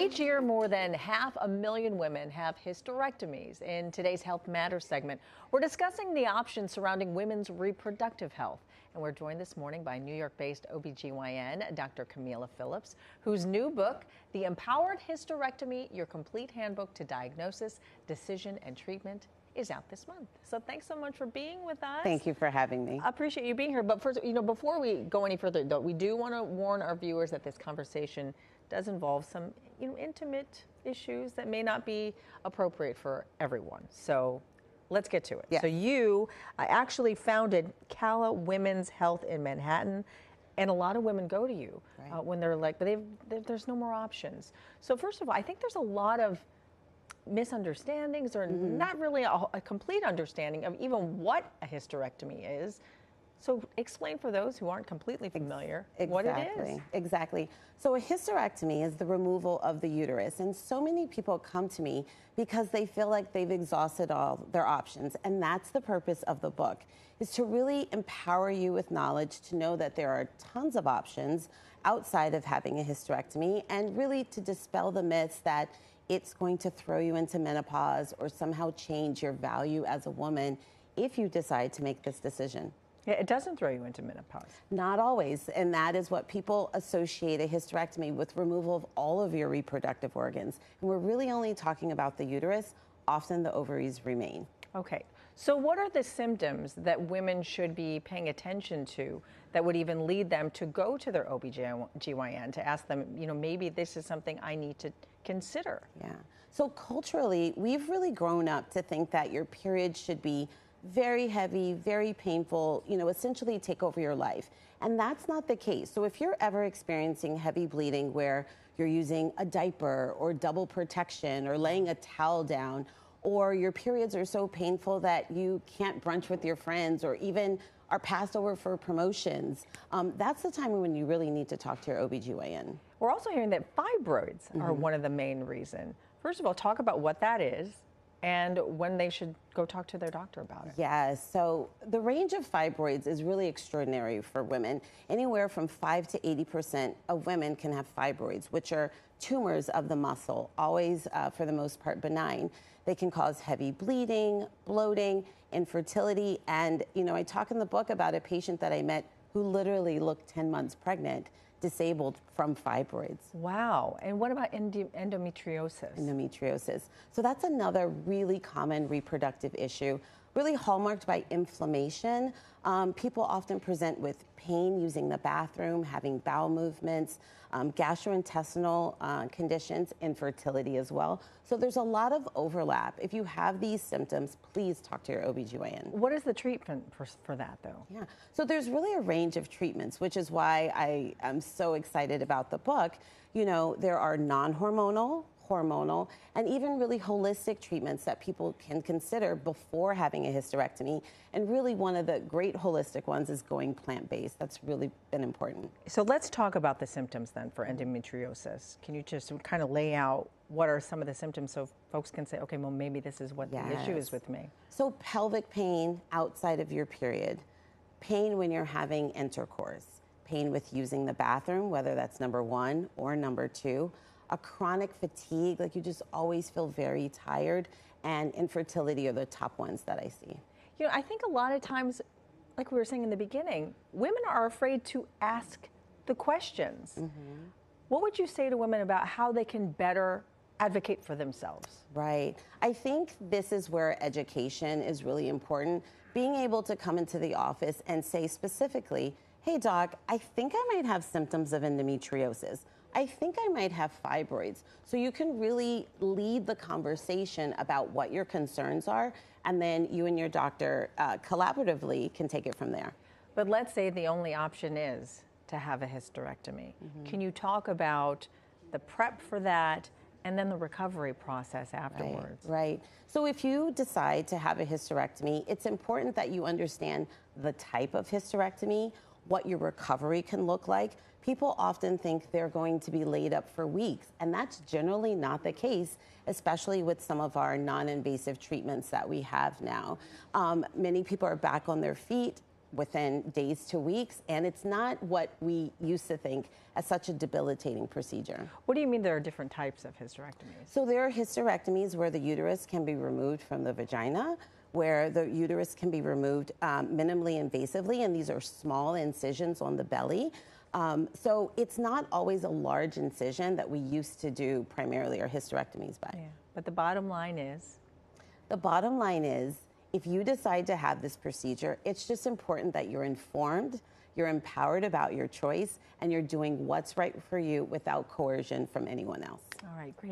Each year, more than 500,000 women have hysterectomies. In today's Health Matters segment, we're discussing the options surrounding women's reproductive health. And we're joined this morning by New York-based OB-GYN, Dr. Kameelah Phillips, whose new book, The Empowered Hysterectomy, Your Complete Handbook to Diagnosis, Decision, and Treatment, is out this month. So thanks so much for being with us. Thank you for having me. I appreciate you being here. But first, before we go any further, though, we do want to warn our viewers that this conversation does involve some, intimate issues that may not be appropriate for everyone. So let's get to it. Yes. So you actually founded Kameelah Women's Health in Manhattan, and a lot of women go to you when they're like, but there's no more options. So first of all, I think there's a lot of misunderstandings or not really a complete understanding of even what a hysterectomy is. So explain for those who aren't completely familiar what it is. Exactly. So a hysterectomy is the removal of the uterus. And so many people come to me because they feel like they've exhausted all their options. And that's the purpose of the book, is to really empower you with knowledge to know that there are tons of options outside of having a hysterectomy, and really to dispel the myths that it's going to throw you into menopause or somehow change your value as a woman if you decide to make this decision. Yeah, it doesn't throw you into menopause. Not always, and that is what people associate a hysterectomy with: removal of all of your reproductive organs. And we're really only talking about the uterus. Often the ovaries remain. Okay, so what are the symptoms that women should be paying attention to that would even lead them to go to their OB-GYN to ask them, maybe this is something I need to consider? Yeah, so culturally, we've really grown up to think that your period should be very heavy, very painful, essentially take over your life. And that's not the case. So if you're ever experiencing heavy bleeding where you're using a diaper or double protection or laying a towel down, or your periods are so painful that you can't brunch with your friends or even are passed over for promotions, that's the time when you really need to talk to your OB-GYN. We're also hearing that fibroids are one of the main reasons. First of all, talk about what that is and when they should go talk to their doctor about it. Yes, so the range of fibroids is really extraordinary for women. Anywhere from 5 to 80% of women can have fibroids, which are tumors of the muscle, always for the most part benign. They can cause heavy bleeding, bloating, infertility, and I talk in the book about a patient that I met who literally looked 10 months pregnant, disabled from fibroids. Wow. And what about endometriosis? Endometriosis. So that's another really common reproductive issue, really hallmarked by inflammation. People often present with pain using the bathroom, having bowel movements, gastrointestinal conditions, infertility as well. So there's a lot of overlap. If you have these symptoms, please talk to your OB-GYN. What is the treatment for that, though? Yeah, so there's really a range of treatments, which is why I am so excited about the book. There are non-hormonal, hormonal, and even really holistic treatments that people can consider before having a hysterectomy. And really one of the great holistic ones is going plant-based. That's really been important. So let's talk about the symptoms then for endometriosis. Can you just kind of lay out what are some of the symptoms so folks can say, okay, well, maybe this is what the issue is with me? So pelvic pain outside of your period, pain when you're having intercourse, pain with using the bathroom, whether that's number 1 or number 2, a chronic fatigue, like you just always feel very tired, and infertility are the top ones that I see. I think a lot of times, like we were saying in the beginning, women are afraid to ask the questions. What would you say to women about how they can better advocate for themselves? Right. I think this is where education is really important. Being able to come into the office and say specifically, hey doc, I think I might have symptoms of endometriosis. I think I might have fibroids. So you can really lead the conversation about what your concerns are, and then you and your doctor collaboratively can take it from there. But let's say the only option is to have a hysterectomy. Can you talk about the prep for that and then the recovery process afterwards? Right. So if you decide to have a hysterectomy, it's important that you understand the type of hysterectomy, what your recovery can look like. People often think they're going to be laid up for weeks, and that's generally not the case, especially with some of our non-invasive treatments that we have now. Many people are back on their feet within days to weeks, and it's not what we used to think as such a debilitating procedure. What do you mean there are different types of hysterectomies? So there are hysterectomies where the uterus can be removed from the vagina, where the uterus can be removed minimally invasively, and these are small incisions on the belly. So it's not always a large incision that we used to do primarily our hysterectomies by. Yeah. But the bottom line is? The bottom line is, if you decide to have this procedure, it's just important that you're informed, you're empowered about your choice, and you're doing what's right for you without coercion from anyone else. All right, great.